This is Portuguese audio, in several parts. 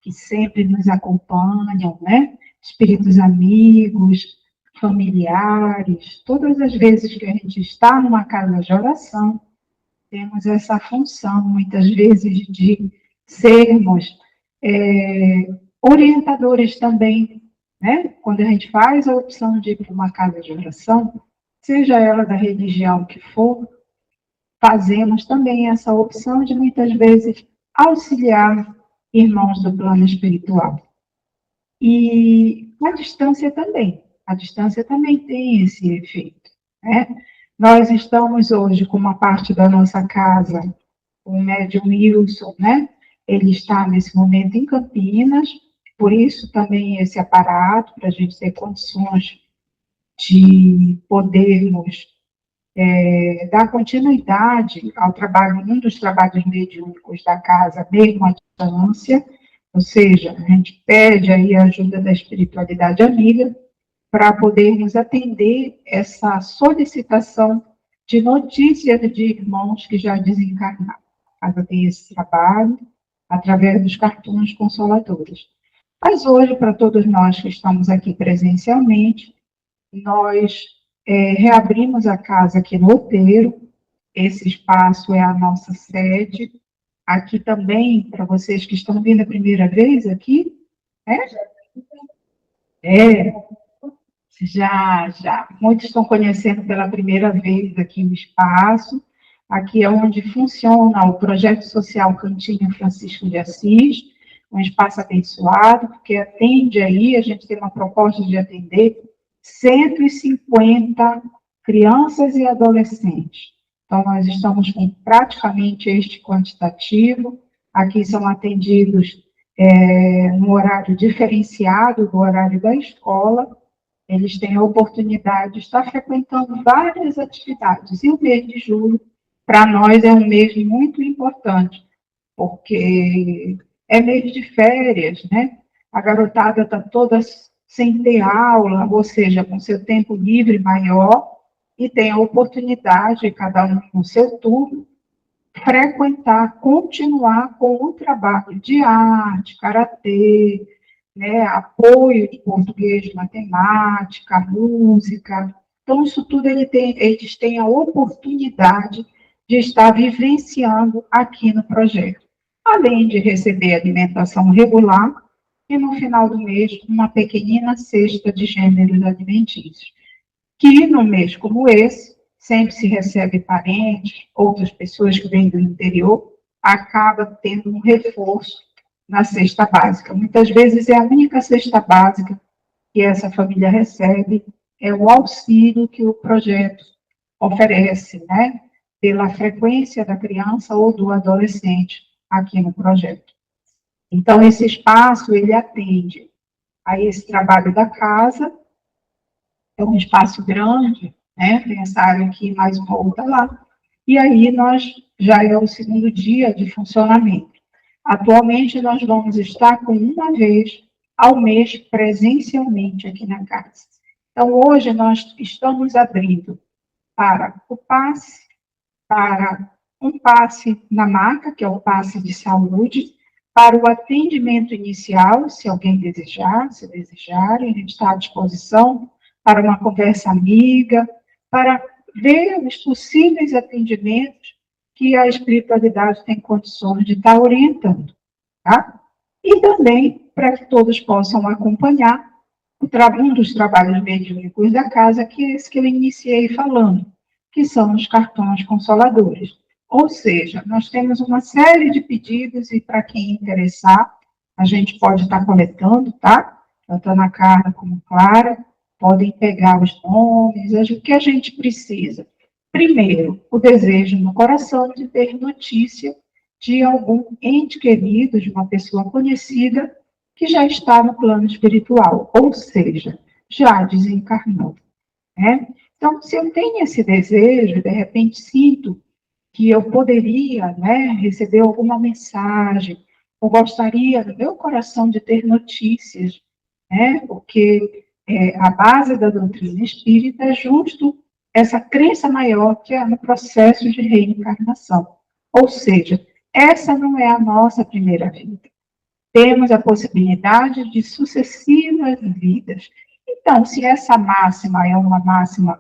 Que sempre nos acompanham, né? Espíritos amigos, familiares, todas as vezes que a gente está numa casa de oração, temos essa função, muitas vezes, de sermos orientadores também, né? Quando a gente faz a opção de ir para uma casa de oração, seja ela da religião que for, fazemos também essa opção de, muitas vezes, auxiliar irmãos do plano espiritual. E a distância também tem esse efeito, né? Nós estamos hoje com uma parte da nossa casa, o médium Wilson, né? Ele está nesse momento em Campinas, por isso também esse aparato, para a gente ter condições de podermos dar continuidade ao trabalho, um dos trabalhos mediúnicos da casa, mesmo à distância, ou seja, a gente pede aí a ajuda da espiritualidade amiga para podermos atender essa solicitação de notícias de irmãos que já desencarnaram. A casa tem esse trabalho através dos cartões consoladores. Mas hoje, para todos nós que estamos aqui presencialmente, nós reabrimos a casa aqui no Outeiro. Esse espaço é a nossa sede. Aqui também, para vocês que estão vindo a primeira vez aqui, já. Muitos estão conhecendo pela primeira vez aqui o espaço. Aqui é onde funciona o projeto social Cantinho Francisco de Assis, um espaço abençoado, porque atende aí, a gente tem uma proposta de atender 150 crianças e adolescentes. Então, nós estamos com praticamente este quantitativo. Aqui são atendidos no horário diferenciado do horário da escola, eles têm a oportunidade de estar frequentando várias atividades. E o mês de julho, para nós, é um mês muito importante, porque é mês de férias, né? A garotada está toda sem ter aula, ou seja, com seu tempo livre maior, e tem a oportunidade, cada um no seu turno, frequentar, continuar com o trabalho de arte, karatê, né, apoio de português, matemática, música. Então, isso tudo eles têm a oportunidade de estar vivenciando aqui no projeto. Além de receber alimentação regular e, no final do mês, uma pequenina cesta de gêneros alimentícios. Que, num mês como esse, sempre se recebe parentes, outras pessoas que vêm do interior, acaba tendo um reforço na cesta básica. Muitas vezes é a única cesta básica que essa família recebe, é o auxílio que o projeto oferece, né, pela frequência da criança ou do adolescente aqui no projeto. Então, esse espaço, ele atende a esse trabalho da casa, é um espaço grande, né, tem essa área aqui, mais uma outra lá, e aí nós, já é o segundo dia de funcionamento. Atualmente, nós vamos estar com uma vez ao mês presencialmente aqui na casa. Então, hoje nós estamos abrindo para o passe, para um passe na maca, que é o passe de saúde, para o atendimento inicial, se alguém desejar, se desejarem, a gente está à disposição, para uma conversa amiga, para ver os possíveis atendimentos que a espiritualidade tem condições de estar orientando, tá? E também para que todos possam acompanhar um dos trabalhos mediúnicos da casa, que é esse que eu iniciei falando, que são os cartões consoladores. Ou seja, nós temos uma série de pedidos e para quem interessar, a gente pode estar coletando, tá? Tanto Ana Carla como Clara, podem pegar os nomes, o que a gente precisa. Primeiro, o desejo no coração de ter notícia de algum ente querido, de uma pessoa conhecida, que já está no plano espiritual, ou seja, já desencarnou, né? Então, se eu tenho esse desejo, de repente sinto que eu poderia, né, receber alguma mensagem, ou gostaria no meu coração de ter notícias, né, porque a base da doutrina espírita é justo essa crença maior que é no processo de reencarnação. Ou seja, essa não é a nossa primeira vida. Temos a possibilidade de sucessivas vidas. Então, se essa máxima é uma máxima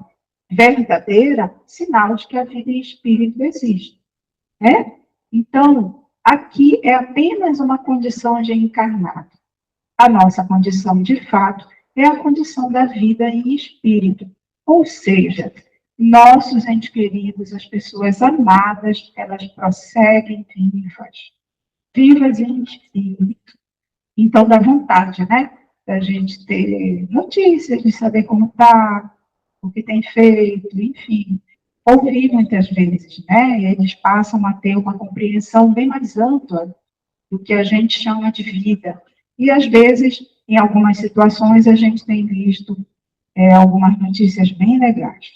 verdadeira, sinal de que a vida em espírito existe, né? Então, aqui é apenas uma condição de encarnado. A nossa condição, de fato, é a condição da vida em espírito. Ou seja, nossos entes queridos, as pessoas amadas, elas prosseguem vivas em espírito. Então, dá vontade, né? Da gente ter notícias, de saber como está, o que tem feito, enfim. Ouvir muitas vezes, né? E eles passam a ter uma compreensão bem mais ampla do que a gente chama de vida. E, às vezes, em algumas situações, a gente tem visto algumas notícias bem legais.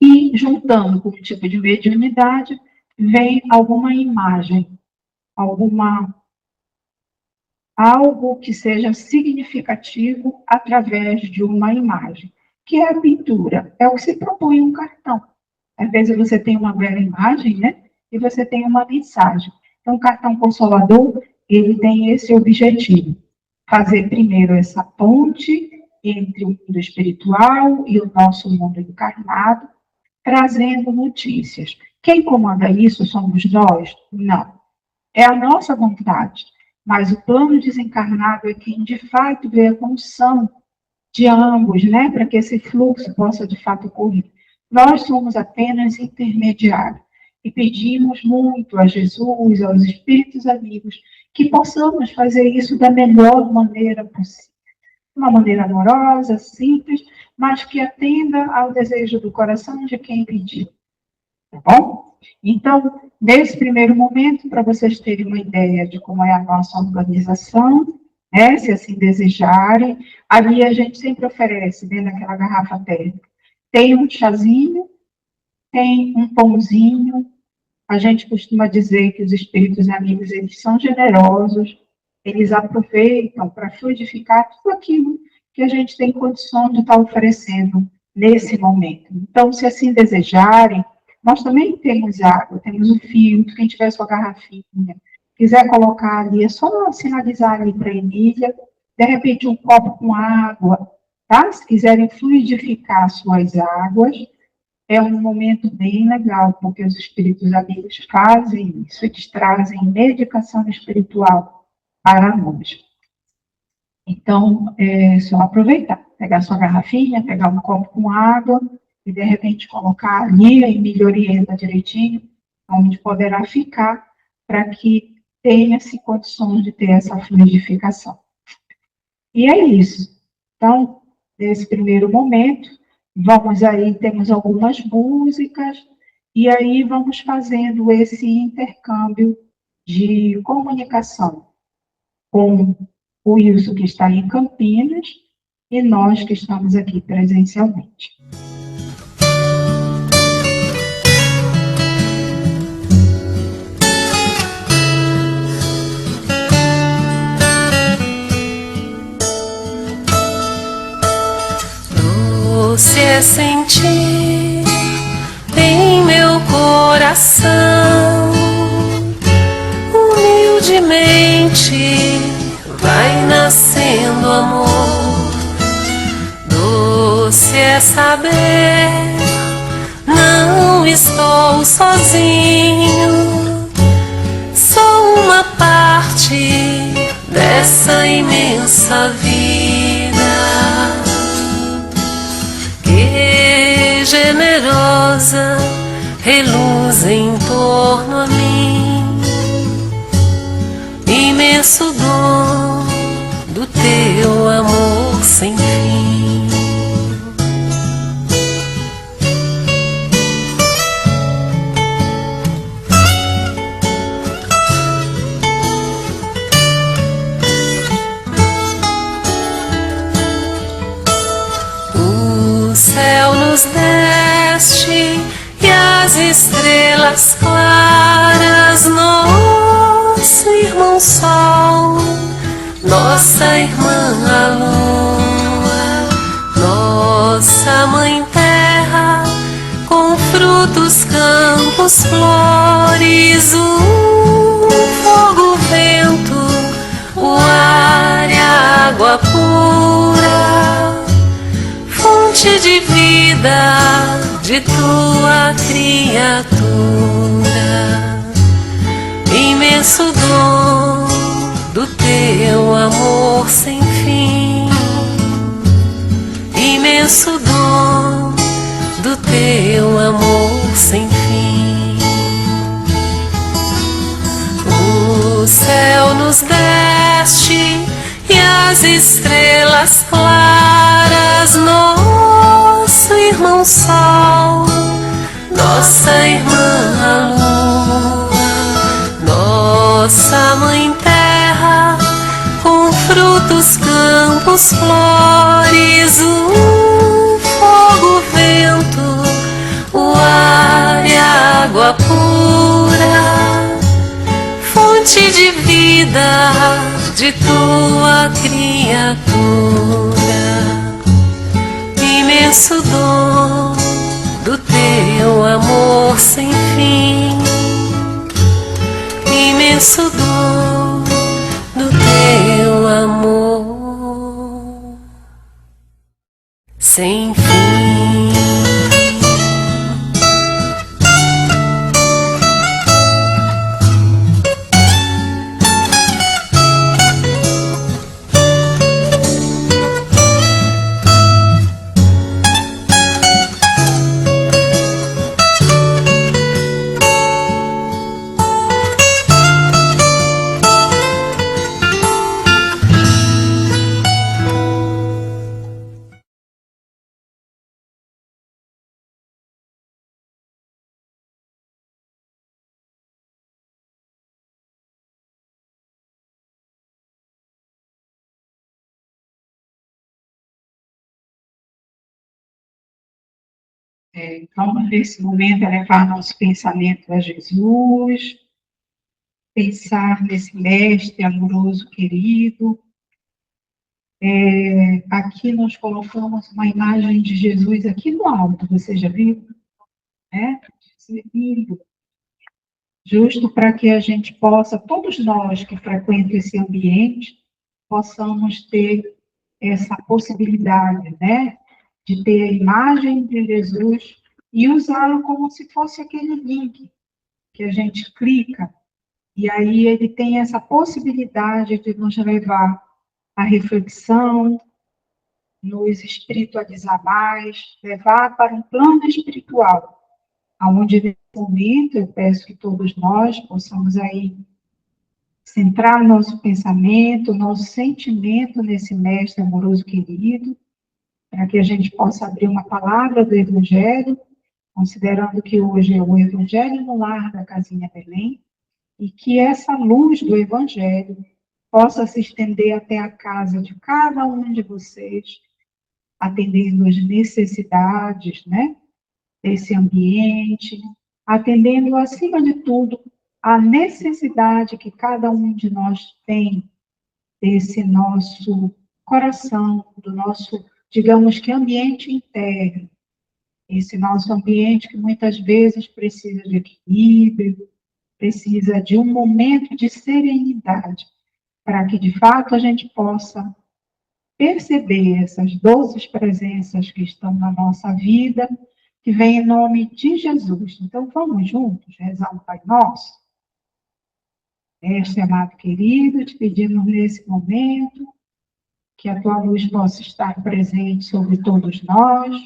E, juntando com o tipo de mediunidade, vem alguma imagem, algo que seja significativo através de uma imagem, que é a pintura, é o que se propõe um cartão. Às vezes você tem uma bela imagem, né? E você tem uma mensagem. Então, o cartão consolador, ele tem esse objetivo, fazer primeiro essa ponte entre o mundo espiritual e o nosso mundo encarnado, trazendo notícias. Quem comanda isso somos nós? Não. É a nossa vontade. Mas o plano desencarnado é quem, de fato, vê a condição de ambos, né? Para que esse fluxo possa, de fato, ocorrer. Nós somos apenas intermediários. E pedimos muito a Jesus, aos espíritos amigos, que possamos fazer isso da melhor maneira possível. Uma maneira amorosa, simples, mas que atenda ao desejo do coração de quem pediu. Tá bom? Então, nesse primeiro momento, para vocês terem uma ideia de como é a nossa organização, né, se assim desejarem. Ali a gente sempre oferece, dentro daquela garrafa térmica, tem um chazinho, tem um pãozinho. A gente costuma dizer que os espíritos amigos, eles são generosos, eles aproveitam para fluidificar tudo aquilo que a gente tem condição de estar oferecendo nesse momento. Então, se assim desejarem, nós também temos água, temos o filtro, quem tiver sua garrafinha, quiser colocar ali, é só sinalizar ali para a Emília, de repente um copo com água, tá? Se quiserem fluidificar suas águas, é um momento bem legal, porque os espíritos amigos fazem isso, eles trazem medicação espiritual para nós. Então, é só aproveitar, pegar sua garrafinha, pegar um copo com água e, de repente, colocar ali, e me orienta direitinho, onde poderá ficar, para que tenha-se condições de ter essa fluidificação. E é isso. Então, nesse primeiro momento, vamos aí, temos algumas músicas, e aí vamos fazendo esse intercâmbio de comunicação com o Wilson, que está em Campinas, e nós que estamos aqui presencialmente. Doce é sentir em meu coração, humildemente vai nascendo amor. Doce é saber, não estou sozinho, sou uma parte dessa imensa vida. Que generosa reluz em torno a mim, imenso dom do teu amor sem fim. O céu nos deste e as estrelas claras, nosso irmão Sol, nossa irmã a Lua, nossa Mãe Terra, com frutos, campos, flores, o fogo, o vento, o ar e a água pura, fonte de vida de tua criatura, imenso dom do teu amor sem fim, imenso dom do teu amor sem fim. O céu nos deste e as estrelas claras, nosso irmão Sol, nossa irmã a Lua, nossa Mãe Terra, com frutos, campos, flores, o fogo, o vento, o ar e a água pura, fonte de vida de tua criatura, imenso dom do teu amor sem fim, imenso dom do teu amor sem fim. Vamos, nesse momento, levar nosso pensamento a Jesus, pensar nesse mestre amoroso, querido. Aqui nós colocamos uma imagem de Jesus aqui no alto, você já viu? Lindo. Justo para que a gente possa, todos nós que frequentam esse ambiente, possamos ter essa possibilidade, né, de ter a imagem de Jesus e usá-lo como se fosse aquele link que a gente clica, e aí ele tem essa possibilidade de nos levar à reflexão, nos espiritualizar mais, levar para um plano espiritual, aonde nesse momento eu peço que todos nós possamos aí centrar nosso pensamento, nosso sentimento nesse mestre amoroso querido, para que a gente possa abrir uma palavra do Evangelho, considerando que hoje é o Evangelho no lar da Casinha Belém, e que essa luz do Evangelho possa se estender até a casa de cada um de vocês, atendendo as necessidades, né, desse ambiente, atendendo, acima de tudo, a necessidade que cada um de nós tem desse nosso coração, do nosso, digamos que, ambiente interno, esse nosso ambiente que muitas vezes precisa de equilíbrio, precisa de um momento de serenidade, para que, de fato, a gente possa perceber essas doces presenças que estão na nossa vida, que vem em nome de Jesus. Então, vamos juntos rezar um Pai Nosso? Mestre amado querido, te pedimos nesse momento que a tua luz possa estar presente sobre todos nós,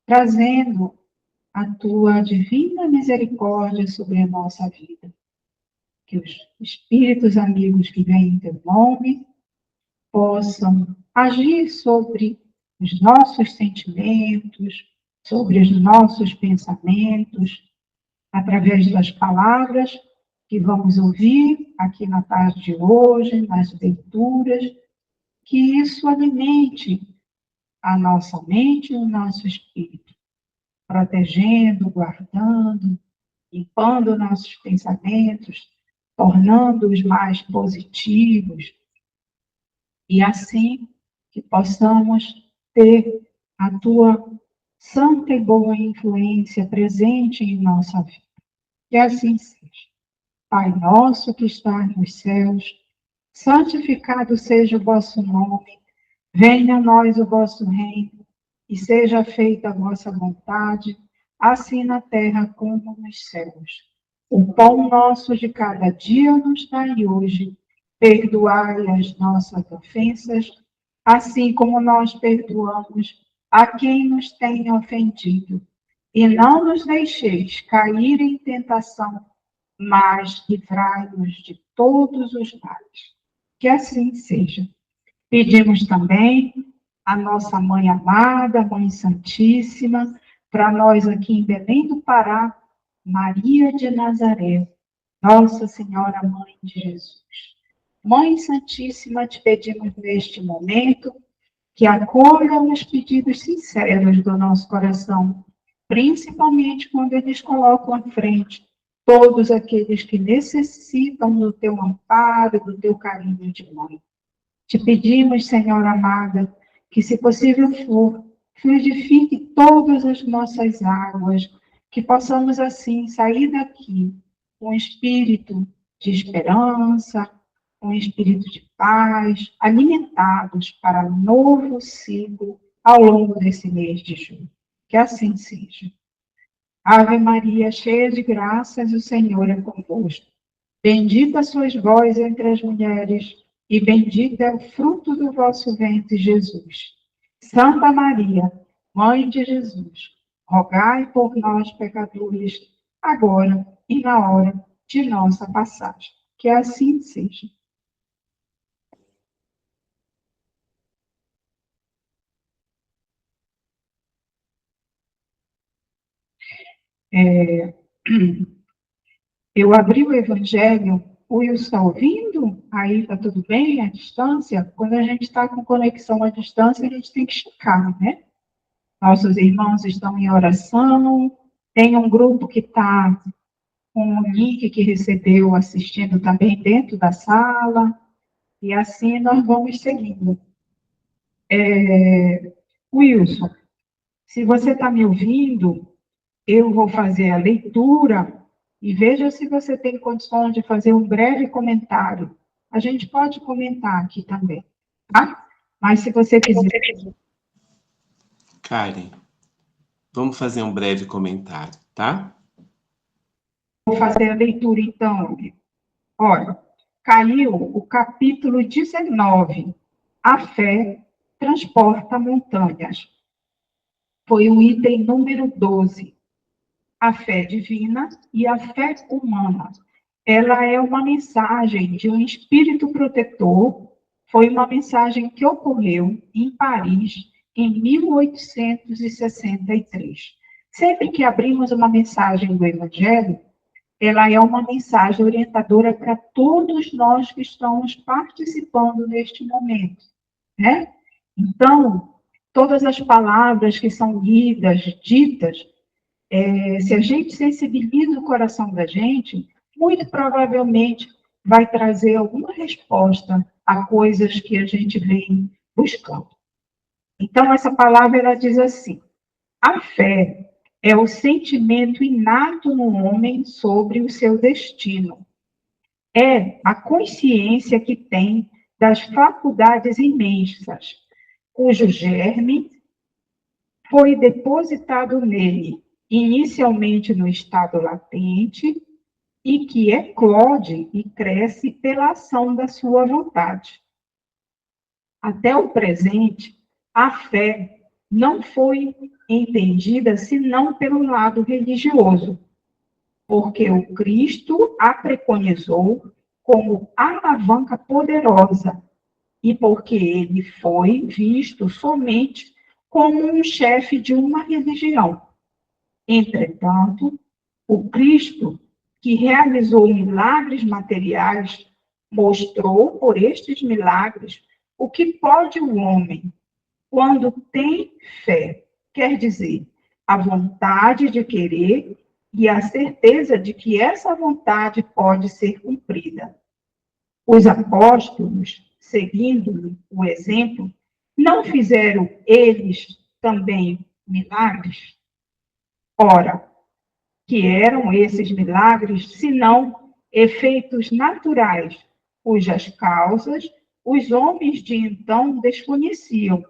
trazendo a tua divina misericórdia sobre a nossa vida. Que os espíritos amigos que vêm em teu nome possam agir sobre os nossos sentimentos, sobre os nossos pensamentos, através das palavras que vamos ouvir aqui na tarde de hoje, nas leituras, que isso alimente a nossa mente e o nosso espírito, protegendo, guardando, limpando nossos pensamentos, tornando-os mais positivos, e assim que possamos ter a tua santa e boa influência presente em nossa vida. Que assim seja. Pai nosso que estás nos céus, santificado seja o vosso nome, venha a nós o vosso reino, e seja feita a vossa vontade, assim na terra como nos céus. O pão nosso de cada dia nos dai hoje, perdoai as nossas ofensas, assim como nós perdoamos a quem nos tem ofendido. E não nos deixeis cair em tentação, mas livrai-nos de todos os males. Que assim seja. Pedimos também a nossa Mãe amada, Mãe Santíssima, para nós aqui em Belém do Pará, Maria de Nazaré, Nossa Senhora Mãe de Jesus. Mãe Santíssima, te pedimos neste momento que acolha os pedidos sinceros do nosso coração, principalmente quando eles colocam à frente todos aqueles que necessitam do teu amparo, do teu carinho de mãe. Te pedimos, Senhora amada, que, se possível for, fluidifique todas as nossas águas, que possamos, assim, sair daqui com espírito de esperança, com espírito de paz, alimentados para um novo ciclo ao longo desse mês de junho. Que assim seja. Ave Maria, cheia de graças, o Senhor é convosco. Bendita sois vós entre as mulheres, e bendito é o fruto do vosso ventre, Jesus. Santa Maria, Mãe de Jesus, rogai por nós, pecadores, agora e na hora de nossa passagem. Que assim seja. Eu abri o Evangelho, o Will está ouvindo? Aí está tudo bem, à distância? Quando a gente está com conexão à distância, a gente tem que checar, né? Nossos irmãos estão em oração. Tem um grupo que está com o link que recebeu assistindo também dentro da sala. E assim nós vamos seguindo. Wilson, se você está me ouvindo, eu vou fazer a leitura e veja se você tem condições de fazer um breve comentário. A gente pode comentar aqui também, tá? Mas se você quiser. Karen, vamos fazer um breve comentário, tá? Vou fazer a leitura, então. Olha, caiu o capítulo 19. A fé transporta montanhas. Foi o item número 12. A fé divina e a fé humana. Ela é uma mensagem de um espírito protetor. Foi uma mensagem que ocorreu em Paris em 1863. Sempre que abrimos uma mensagem do Evangelho, ela é uma mensagem orientadora para todos nós que estamos participando neste momento, né? Então, todas as palavras que são lidas, ditas, se a gente sensibiliza o coração da gente, muito provavelmente vai trazer alguma resposta a coisas que a gente vem buscando. Então, essa palavra, ela diz assim: a fé é o sentimento inato no homem sobre o seu destino. É a consciência que tem das faculdades imensas, cujo germe foi depositado nele, inicialmente no estado latente, e que eclode e cresce pela ação da sua vontade. Até o presente, a fé não foi entendida senão pelo lado religioso, porque o Cristo a preconizou como alavanca poderosa e porque ele foi visto somente como um chefe de uma religião. Entretanto, o Cristo, que realizou milagres materiais, mostrou por estes milagres o que pode o homem quando tem fé, quer dizer, a vontade de querer e a certeza de que essa vontade pode ser cumprida. Os apóstolos, seguindo o exemplo, não fizeram eles também milagres? Ora, que eram esses milagres, senão efeitos naturais, cujas causas os homens de então desconheciam,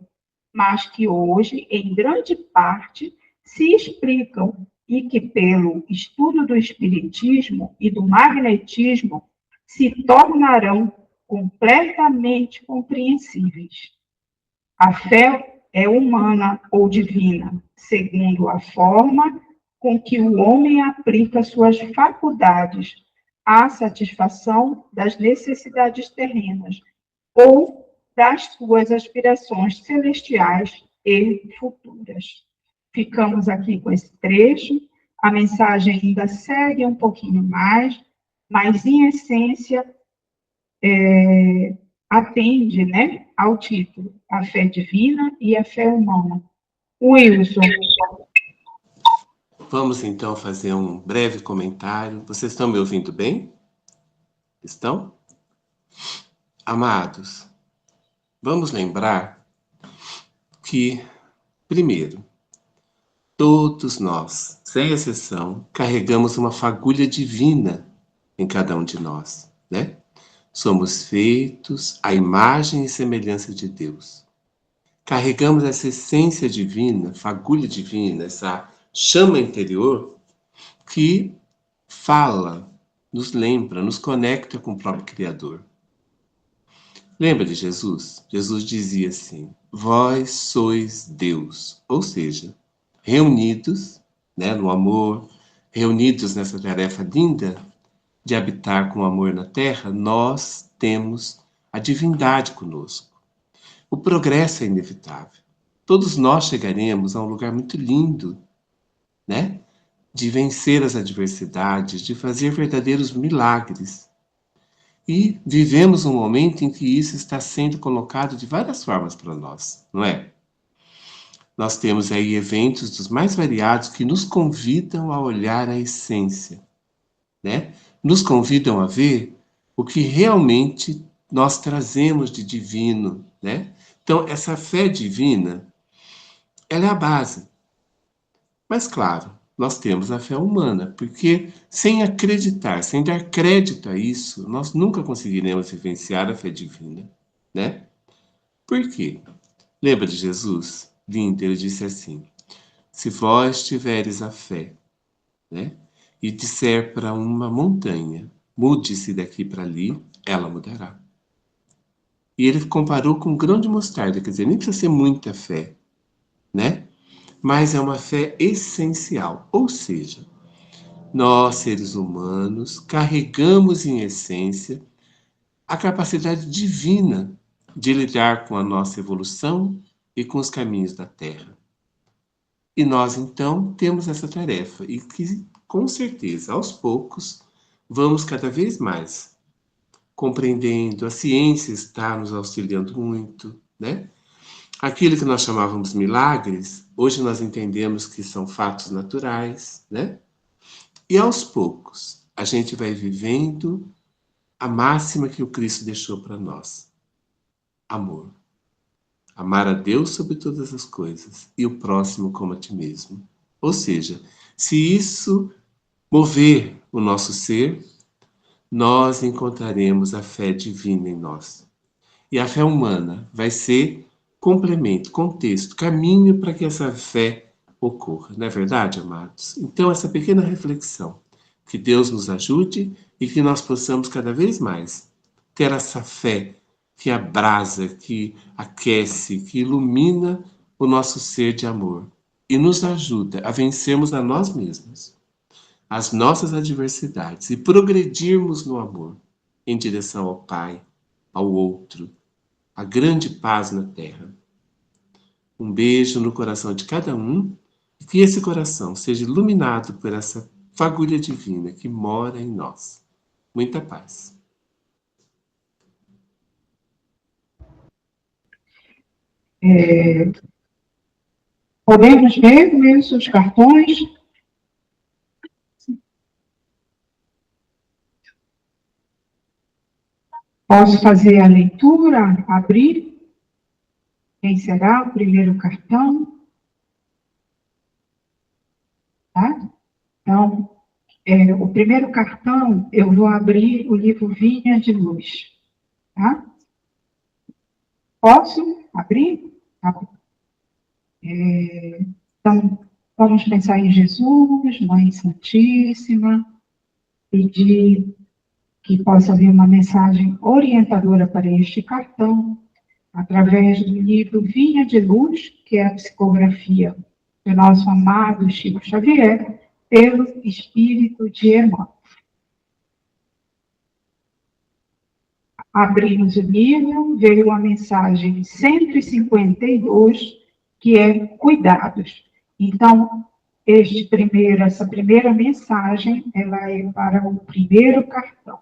mas que hoje, em grande parte, se explicam e que, pelo estudo do espiritismo e do magnetismo, se tornarão completamente compreensíveis. A fé é humana ou divina, segundo a forma com que o homem aplica suas faculdades à satisfação das necessidades terrenas ou das suas aspirações celestiais e futuras. Ficamos aqui com esse trecho. A mensagem ainda segue um pouquinho mais, mas, em essência, atende, né, ao título, a fé divina e a fé humana. Wilson. Vamos então fazer um breve comentário. Vocês estão me ouvindo bem? Estão? Amados, vamos lembrar que, primeiro, todos nós, sem exceção, carregamos uma fagulha divina em cada um de nós, né? Somos feitos à imagem e semelhança de Deus. Carregamos essa essência divina, fagulha divina, essa chama interior que fala, nos lembra, nos conecta com o próprio Criador. Lembra de Jesus? Jesus dizia assim: vós sois Deus, ou seja, reunidos, né, no amor, reunidos nessa tarefa linda de habitar com amor na terra, nós temos a divindade conosco. O progresso é inevitável. Todos nós chegaremos a um lugar muito lindo, né? De vencer as adversidades, de fazer verdadeiros milagres. E vivemos um momento em que isso está sendo colocado de várias formas para nós, não é? nós temos aí eventos dos mais variados que nos convidam a olhar a essência, né? Nos convidam a ver o que realmente nós trazemos de divino, né? Então, essa fé divina, ela é a base. Mas, claro, nós temos a fé humana, porque sem acreditar, sem dar crédito a isso, nós nunca conseguiremos vivenciar a fé divina, né? Por quê? Lembra de Jesus? Lindo, ele disse assim: se vós tiveres a fé, né, e disser para uma montanha, mude-se daqui para ali, ela mudará. E ele comparou com um grão de mostarda, quer dizer, nem precisa ser muita fé, né? Mas é uma fé essencial, ou seja, nós, seres humanos, carregamos em essência a capacidade divina de lidar com a nossa evolução e com os caminhos da Terra. E nós, então, temos essa tarefa e que, com certeza, aos poucos, vamos cada vez mais compreendendo. A ciência está nos auxiliando muito, né? Aquilo que nós chamávamos milagres, hoje nós entendemos que são fatos naturais, né? E aos poucos, a gente vai vivendo a máxima que o Cristo deixou para nós: amor. Amar a Deus sobre todas as coisas e o próximo como a ti mesmo. Ou seja, se isso mover o nosso ser, nós encontraremos a fé divina em nós. E a fé humana vai ser complemento, contexto, caminho para que essa fé ocorra. Não é verdade, amados? Então, essa pequena reflexão, que Deus nos ajude e que nós possamos cada vez mais ter essa fé que abrasa, que aquece, que ilumina o nosso ser de amor e nos ajuda a vencermos a nós mesmos, as nossas adversidades e progredirmos no amor em direção ao Pai, ao outro, a grande paz na terra. Um beijo no coração de cada um e que esse coração seja iluminado por essa fagulha divina que mora em nós. Muita paz. Podemos ver mesmo os cartões? Posso fazer a leitura, abrir? Quem será o primeiro cartão? Tá? Então, o primeiro cartão, eu vou abrir o livro Vinha de Luz. Tá? Posso abrir? Tá bom. Então, vamos pensar em Jesus, Mãe Santíssima, pedir que possa haver uma mensagem orientadora para este cartão, através do livro Vinha de Luz, que é a psicografia do nosso amado Chico Xavier, pelo Espírito de Emmanuel. Abrimos o livro, veio a mensagem 152, que é cuidados. Então, essa primeira mensagem, ela é para o primeiro cartão.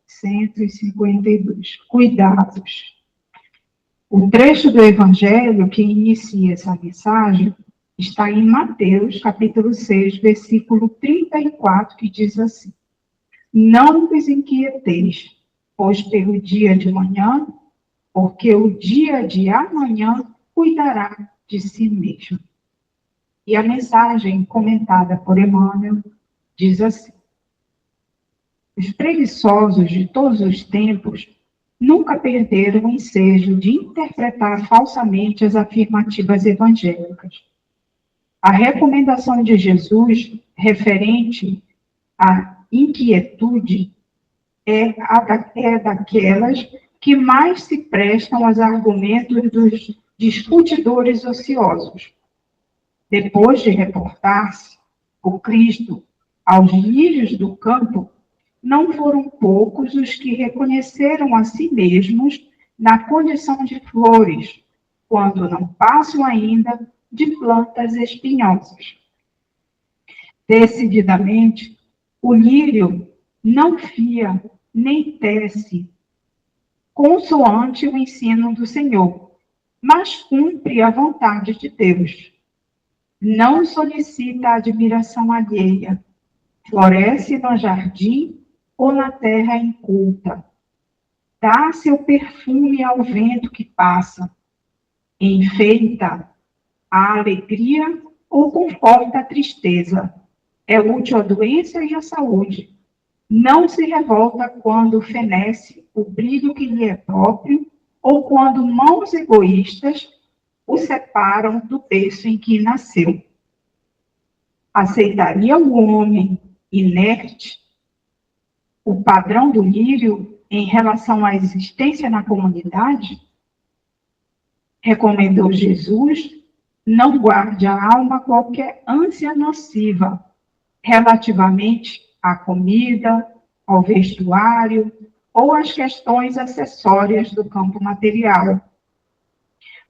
152, cuidados. O trecho do Evangelho que inicia essa mensagem está em Mateus, capítulo 6, versículo 34, que diz assim: não vos inquieteis, pois pelo dia de manhã, porque o dia de amanhã cuidará de si mesmo. E a mensagem comentada por Emmanuel diz assim: os preguiçosos de todos os tempos nunca perderam o ensejo de interpretar falsamente as afirmativas evangélicas. A recomendação de Jesus referente à inquietude é daquelas que mais se prestam aos argumentos dos discutidores ociosos. Depois de reportar-se o Cristo aos lírios do campo, não foram poucos os que reconheceram a si mesmos na condição de flores, quando não passam ainda de plantas espinhosas. Decididamente, o lírio não fia nem tece consoante o ensino do Senhor, mas cumpre a vontade de Deus. Não solicita a admiração alheia, floresce no jardim ou na terra inculta. Dá seu perfume ao vento que passa, enfeita a alegria ou conforta a tristeza. É útil à doença e à saúde. Não se revolta quando fenece o brilho que lhe é próprio ou quando mãos egoístas o separam do berço em que nasceu. Aceitaria o homem inerte o padrão do lírio em relação à existência na comunidade? Recomendou Jesus: não guarde a alma qualquer ânsia nociva relativamente à comida, ao vestuário ou às questões acessórias do campo material.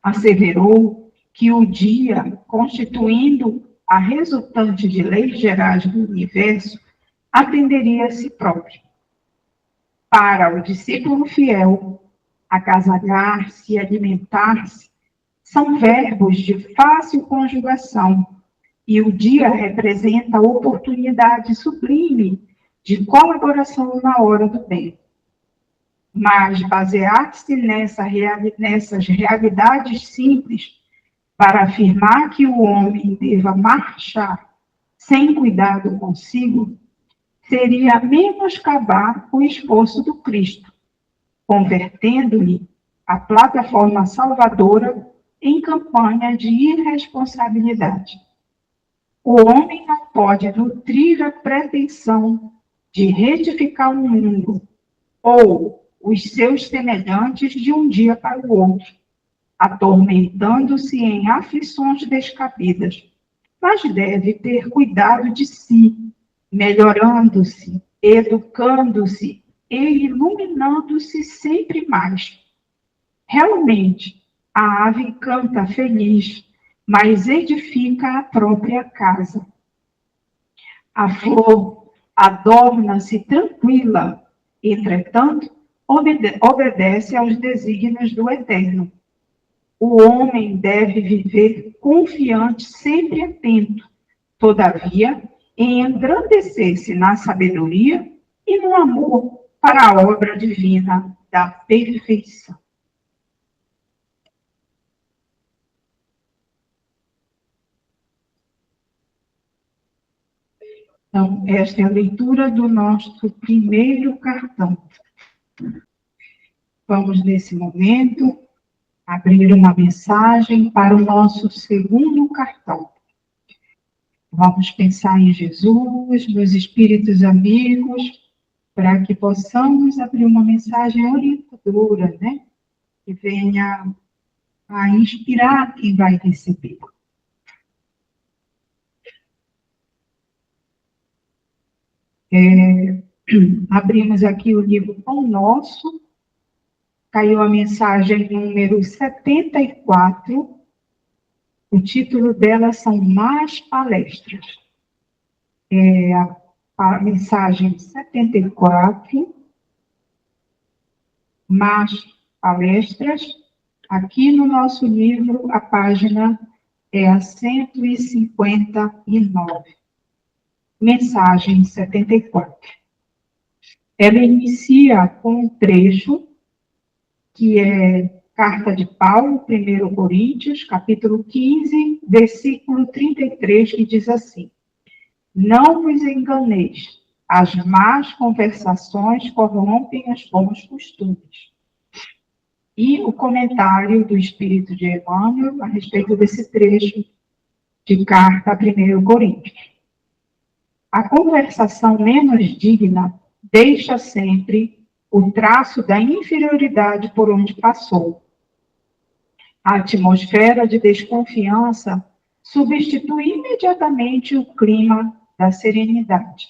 Asseverou que o dia, constituindo a resultante de leis gerais do universo, atenderia a si próprio. Para o discípulo fiel, agasalhar-se e alimentar-se são verbos de fácil conjugação, e o dia representa a oportunidade sublime de colaboração na hora do bem. Mas basear-se nessas realidades simples para afirmar que o homem deva marchar sem cuidado consigo seria menoscabar o esforço do Cristo, convertendo-lhe a plataforma salvadora em campanha de irresponsabilidade. O homem não pode nutrir a pretensão de retificar o mundo ou os seus semelhantes de um dia para o outro, atormentando-se em aflições descabidas, mas deve ter cuidado de si, melhorando-se, educando-se e iluminando-se sempre mais. Realmente, a ave canta feliz, mas edifica a própria casa. A flor adorna-se tranquila, entretanto, obedece aos desígnios do Eterno. O homem deve viver confiante, sempre atento, todavia, em engrandecer-se na sabedoria e no amor para a obra divina da perfeição. Então, esta é a leitura do nosso primeiro cartão. Vamos, nesse momento, abrir uma mensagem para o nosso segundo cartão. Vamos pensar em Jesus, nos espíritos amigos, para que possamos abrir uma mensagem orientadora, né? Que venha a inspirar quem vai receber. Abrimos aqui o livro Pão Nosso, caiu a mensagem número 74, o título dela são Mais Palestras. A mensagem 74, Mais Palestras, aqui no nosso livro a página é a 159. Mensagem 74. Ela inicia com um trecho que é Carta de Paulo, 1 Coríntios, capítulo 15, versículo 33, que diz assim: não vos enganeis, as más conversações corrompem os bons costumes. E o comentário do Espírito de Emmanuel a respeito desse trecho de Carta a 1 Coríntios. A conversação menos digna deixa sempre o traço da inferioridade por onde passou. A atmosfera de desconfiança substitui imediatamente o clima da serenidade.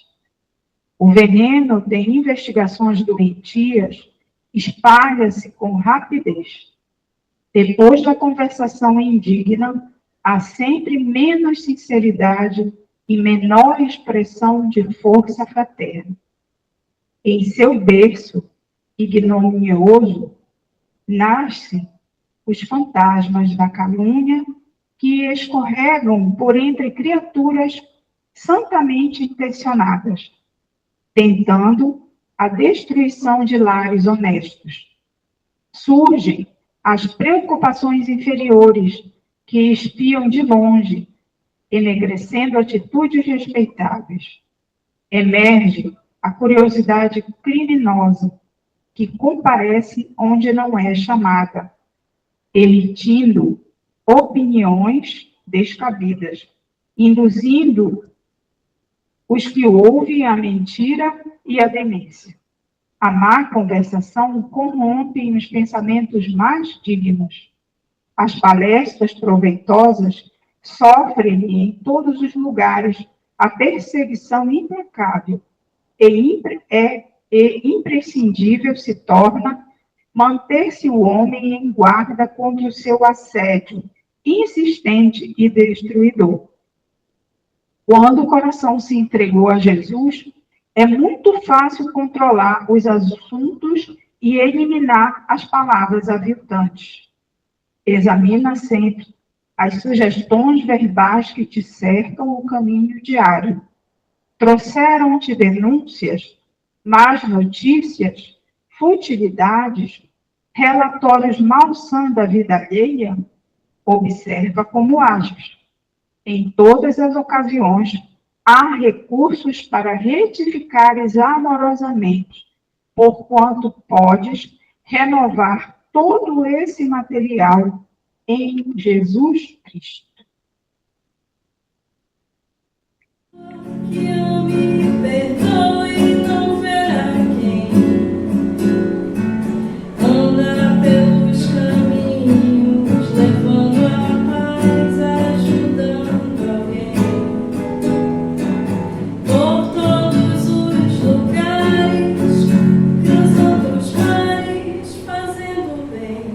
O veneno de investigações doentias espalha-se com rapidez. Depois da conversação indigna, há sempre menos sinceridade e menor expressão de força fraterna. Em seu berço ignominioso, nasce os fantasmas da calúnia que escorregam por entre criaturas santamente intencionadas, tentando a destruição de lares honestos. Surgem as preocupações inferiores que espiam de longe, enegrecendo atitudes respeitáveis. Emerge a curiosidade criminosa, que comparece onde não é chamada, emitindo opiniões descabidas, induzindo os que ouvem a mentira e a demência. A má conversação corrompe os pensamentos mais dignos. As palestras proveitosas sofrem em todos os lugares a perseguição implacável e imprescindível se torna manter-se o homem em guarda contra o seu assédio insistente e destruidor. Quando o coração se entregou a Jesus, é muito fácil controlar os assuntos e eliminar as palavras aviltantes. Examina sempre as sugestões verbais que te cercam o caminho diário. Trouxeram-te denúncias, más notícias, futilidades, relatórios malsãos da vida alheia? Observa como ages. Em todas as ocasiões, há recursos para retificares amorosamente, porquanto podes renovar todo esse material em Jesus Cristo. Que ame e perdoe, não verá quem anda pelos caminhos, levando a paz, ajudando alguém. Por todos os lugares, cruzando os mares, fazendo bem.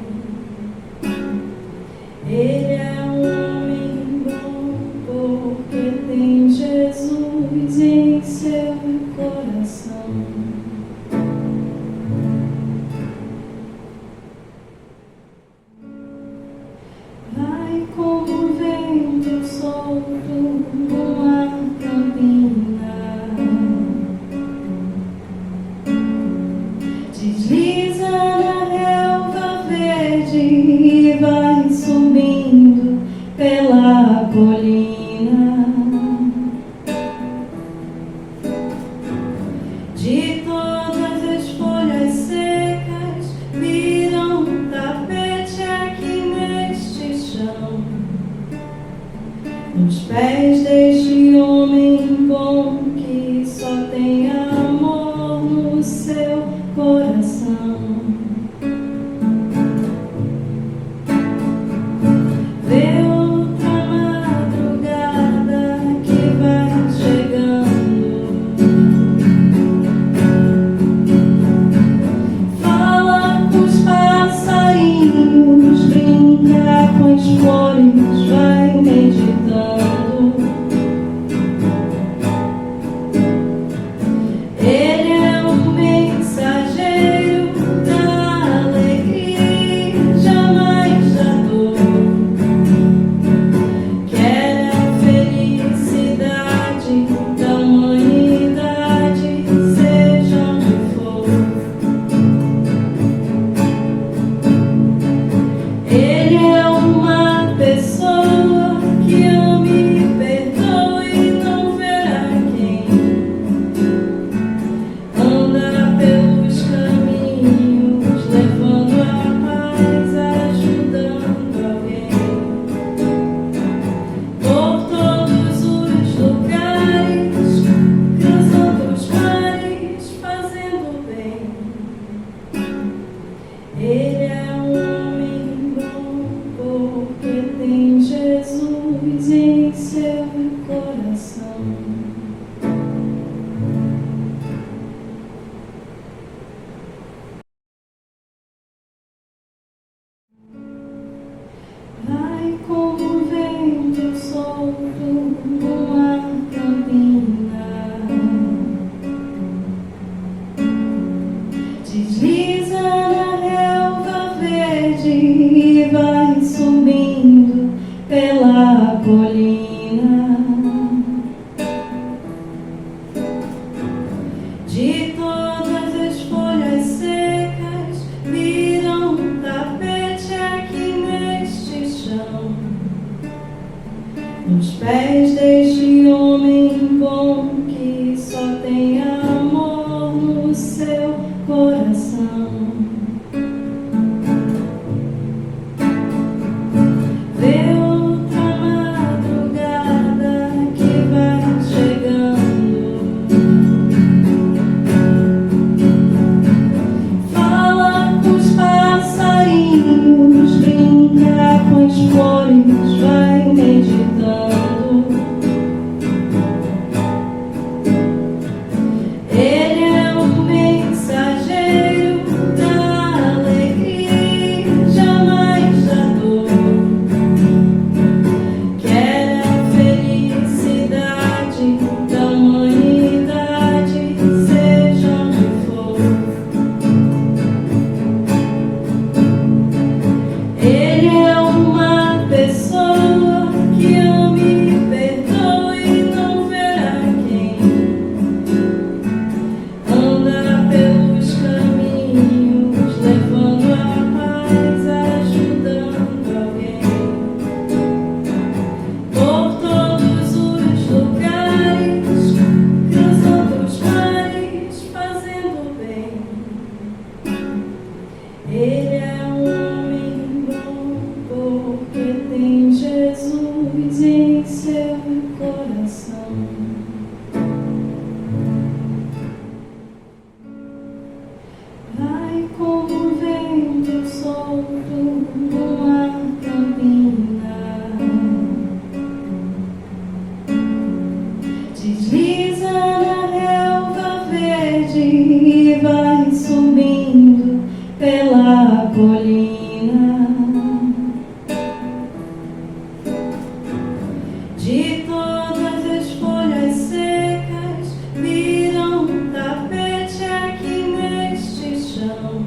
Ele é um homem bom, porque tem Jesus em seu coração. Vai como um vento solto numa campina, desliza na relva verde e vai subindo pela colina. De todas as folhas secas viram tapete aqui neste chão. Nos pés deste homem bom que só tem amor no seu coração. Vê outra madrugada que vai chegando. Fala com os passarinhos, brinca com as flores, vai meditando. Ele é um mensageiro colina. De todas as folhas secas viram um tapete aqui neste chão. Nos pés deste homem bom que só tem amor no seu coração. Vê outra madrugada que vai chegando. Fala com os passarinhos, brinca com as flores, vai meditando. Ele é um mensageiro da alegria, jamais da dor. Quer a felicidade da humanidade, seja onde for. Ele é uma pessoa que ama e perdoa e não verá quem. Anda pelos caminhos, levando a paz, ajudando alguém. Por todos os lugares, cruzando os mares, fazendo bem. Ele é um homem bom porque tem Jesus em seu coração. Vai como um vento solto numa campina. Desliza na relva verde e vai subindo pela colina. De todas as folhas secas viram um tapete aqui neste chão.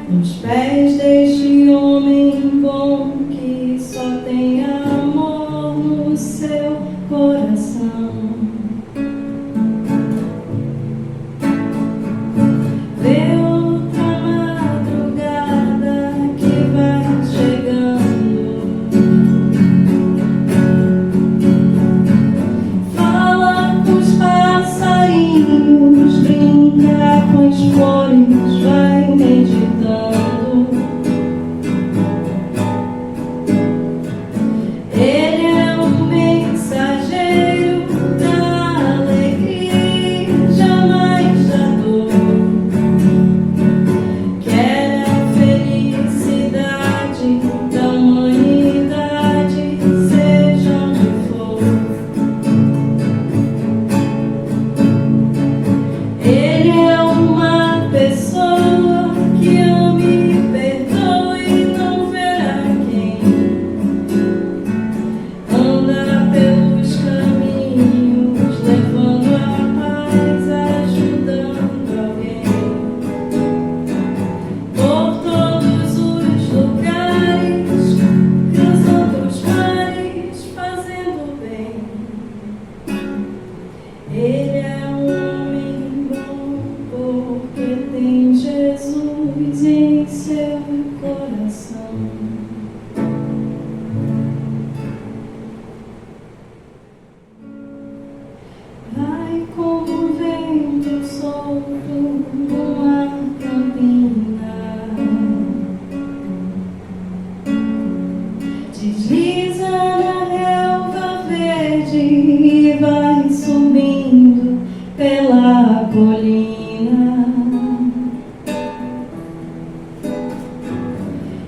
Nos pés deste homem bom que só tem amor no seu coração. Vê outra madrugada que vai chegando. Fala com os passarinhos, brinca com as flores, vai meditando. Ele é um mensageiro da alegria, jamais da dor. Quer a felicidade da humanidade, seja onde for. Ele é uma pessoa que ama e perdoa e não verá quem. Anda pelos caminhos, levando a paz, ajudando alguém. Por todos os lugares, cruzando os mares, fazendo bem. Ele é um homem bom porque tem Jesus em seu coração. Vai como um vento solto numa campina. Desliza na relva verde e vai subindo pela colina.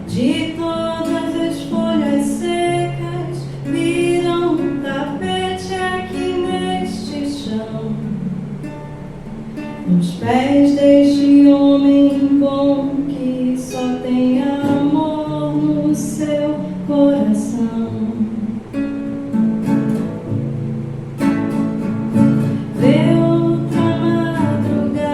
De todas as folhas secas viram um tapete aqui neste chão. Nos pés deste homem bom que só tem amor no seu coração. Vê outra madrugada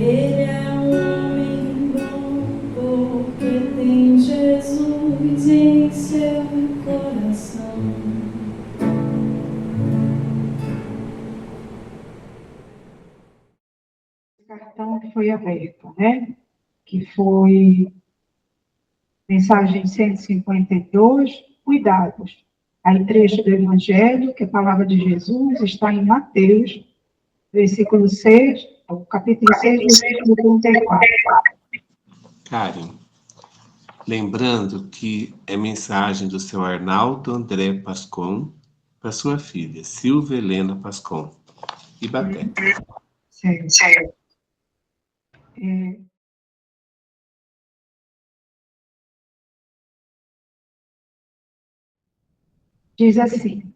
Ele é um homem bom, porque tem Jesus em seu coração. O cartão que foi aberto, né? Que foi mensagem 152, cuidados. Aí trecho do Evangelho, que é a palavra de Jesus, está em Mateus, versículo 6, capítulo 6, versículo 34. Karen, lembrando que é mensagem do seu Arnaldo André Pascon para sua filha, Silvia Helena Pascon, Ibaté. Certo. Diz assim: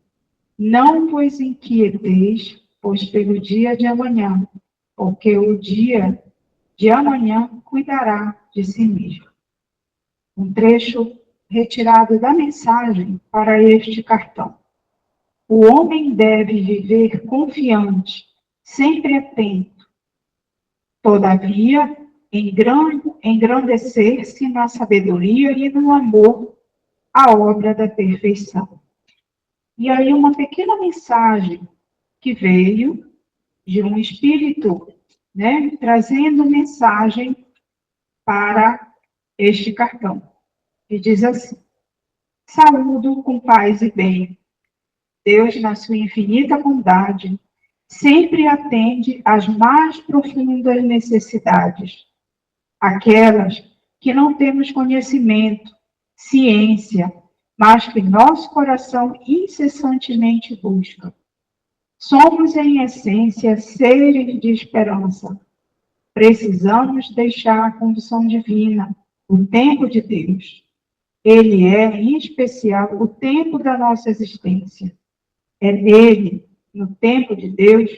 não vos inquieteis, pois pelo dia de amanhã, porque o dia de amanhã cuidará de si mesmo. Um trecho retirado da mensagem para este cartão. O homem deve viver confiante, sempre atento, todavia, engrandecer-se na sabedoria e no amor à obra da perfeição. E aí uma pequena mensagem que veio de um espírito, né, trazendo mensagem para este cartão. E diz assim: saúdo com paz e bem. Deus, na sua infinita bondade, sempre atende às mais profundas necessidades, aquelas que não temos conhecimento, ciência, mas que nosso coração incessantemente busca. Somos, em essência, seres de esperança. Precisamos deixar a condição divina, o tempo de Deus. Ele é, em especial, o tempo da nossa existência. É nele, no tempo de Deus,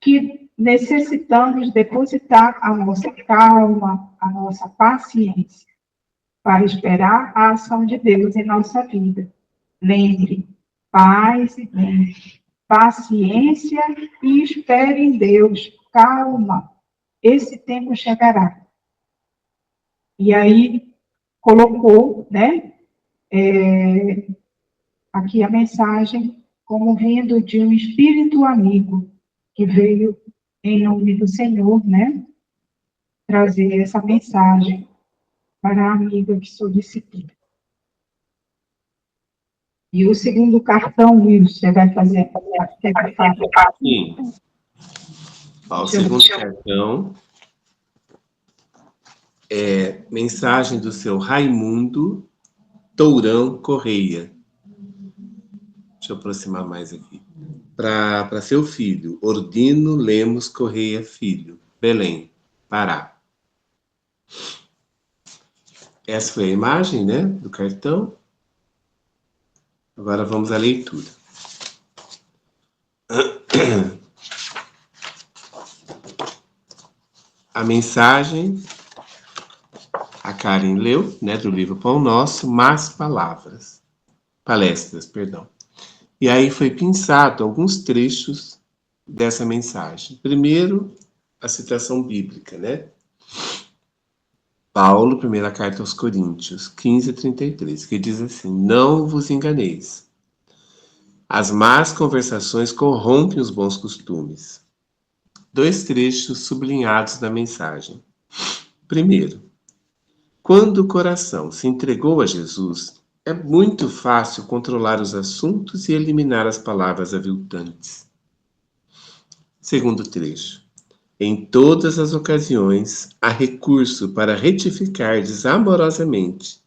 que necessitamos depositar a nossa calma, a nossa paciência, para esperar a ação de Deus em nossa vida. Lembre, paz e bem, paciência e espere em Deus, calma, esse tempo chegará. E aí, colocou, né, aqui a mensagem como vindo de um espírito amigo que veio em nome do Senhor, né, trazer essa mensagem para a amiga que solicitou. E o segundo cartão, Wilson, você vai fazer? Sim. Ó, o segundo cartão é mensagem do seu Raimundo Tourão Correia. Deixa eu aproximar mais aqui. Para seu filho, Ordino Lemos Correia Filho, Belém, Pará. Essa foi a imagem, né, do cartão. Agora vamos à leitura. A mensagem, a Karen leu, né, do livro Pão Nosso, Más Palestras, perdão. E aí foi pensado alguns trechos dessa mensagem. Primeiro, a citação bíblica, né? Paulo, primeira carta aos Coríntios, 15:33, que diz assim: não vos enganeis. As más conversações corrompem os bons costumes. Dois trechos sublinhados da mensagem. Primeiro, quando o coração se entregou a Jesus, é muito fácil controlar os assuntos e eliminar as palavras aviltantes. Segundo trecho, em todas as ocasiões há recurso para retificardes amorosamente,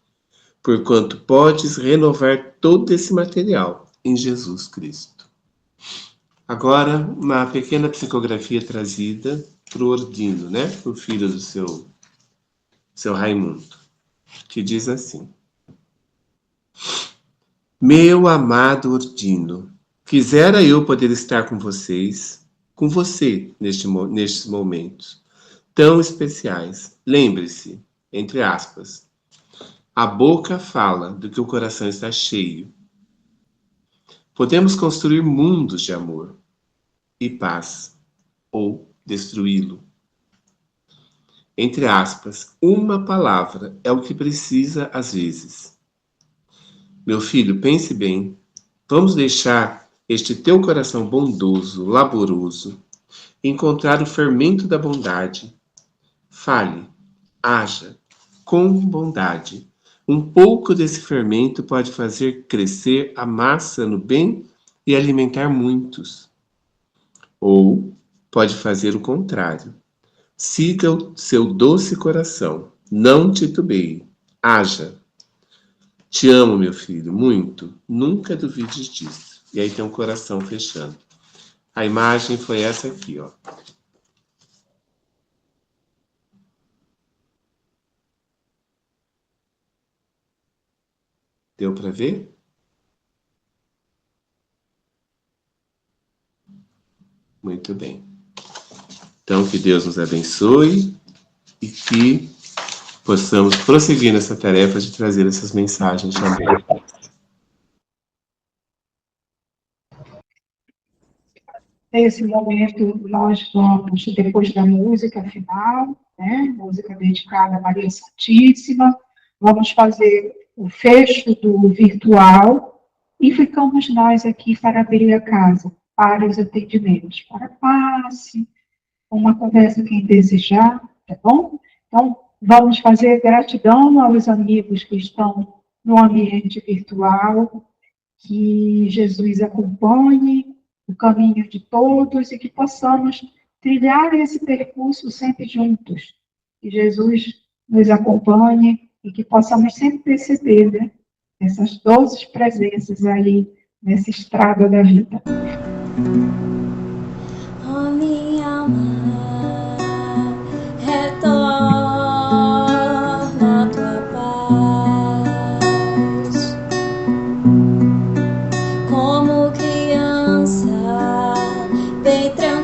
porquanto podes renovar todo esse material em Jesus Cristo. Agora, uma pequena psicografia trazida para o Ordino, né? Para o filho do seu Raimundo, que diz assim: meu amado Ordino, quisera eu poder estar com você nestes momentos tão especiais. Lembre-se, entre aspas, a boca fala do que o coração está cheio. Podemos construir mundos de amor e paz, ou destruí-lo. Entre aspas, uma palavra é o que precisa às vezes. Meu filho, pense bem. Vamos deixar este teu coração bondoso, laboroso, encontrar o fermento da bondade. Fale, haja, com bondade. Um pouco desse fermento pode fazer crescer a massa no bem e alimentar muitos. Ou pode fazer o contrário. Siga o seu doce coração, não titubeie, haja. Te amo, meu filho, muito, nunca duvides disso. E aí tem um coração fechando. A imagem foi essa aqui, ó. Deu para ver? Muito bem. Então, que Deus nos abençoe e que possamos prosseguir nessa tarefa de trazer essas mensagens também. Nesse momento, nós vamos, depois da música final, né, música dedicada a Maria Santíssima, vamos fazer o fecho do virtual e ficamos nós aqui para abrir a casa, para os atendimentos, para passe, uma conversa quem desejar, tá bom? Então, vamos fazer gratidão aos amigos que estão no ambiente virtual, que Jesus acompanhe o caminho de todos e que possamos trilhar esse percurso sempre juntos. Que Jesus nos acompanhe e que possamos sempre perceber, né, essas doces presenças aí nessa estrada da vida. Oh, minha alma, retorna à tua paz, como criança bem tranquila.